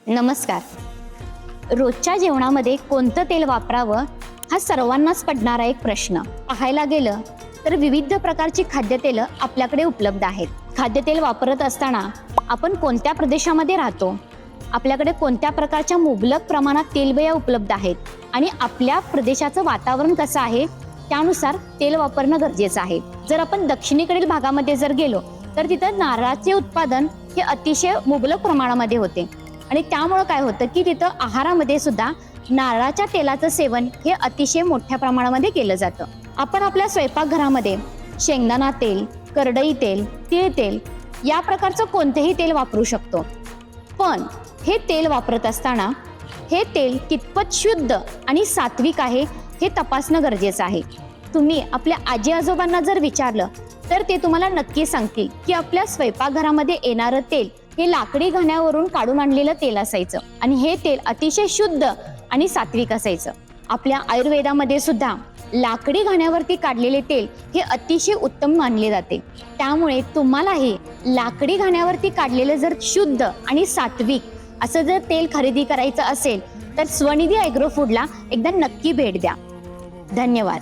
नमस्कार. रोजच्या जेवणामध्ये कोणतं तेल वापरावं हा सर्वांनाच पडणारा एक प्रश्न. पाहायला गेलं तर विविध प्रकारची खाद्यतेलं आपल्याकडे उपलब्ध आहेत. खाद्यतेल वापरत असताना आपण कोणत्या प्रदेशामध्ये राहतो, आपल्याकडे कोणत्या प्रकारच्या मुबलक प्रमाणात तेलबिया उपलब्ध आहेत आणि आपल्या प्रदेशाचं वातावरण कसं आहे त्यानुसार तेल वापरणं गरजेचं आहे. जर आपण दक्षिणेकडील भागामध्ये जर गेलो तर तिथं नारळाचे उत्पादन हे अतिशय मुबलक प्रमाणामध्ये होते आणि त्यामुळं काय होतं की तिथं आहारामध्ये सुद्धा नारळाच्या तेलाचं सेवन हे अतिशय मोठ्या प्रमाणामध्ये केलं जातं. आपण आपल्या स्वयंपाकघरामध्ये शेंगदाणा तेल, करडई तेल, तीळ तेल या प्रकारचं कोणतेही तेल वापरू शकतो. पण हे तेल वापरत असताना हे तेल कितपत शुद्ध आणि सात्विक आहे हे तपासणं गरजेचं आहे. तुम्ही आपल्या आजी आजोबांना जर विचारलं तर ते तुम्हाला नक्की सांगतील की आपल्या स्वयंपाकघरामध्ये येणारं तेल हे लाकडी घाण्यावरून काढून आणलेलं तेल असायचं आणि हे तेल अतिशय शुद्ध आणि सात्विक असायचं. आपल्या आयुर्वेदामध्ये सुद्धा लाकडी घाण्यावरती काढलेले तेल हे अतिशय उत्तम मानले जाते. त्यामुळे तुम्हालाही लाकडी घाण्यावरती काढलेलं जर शुद्ध आणि सात्विक असं जर तेल खरेदी करायचं असेल तर स्वनिधी ॲग्रो फूडला एकदा नक्की भेट द्या. धन्यवाद.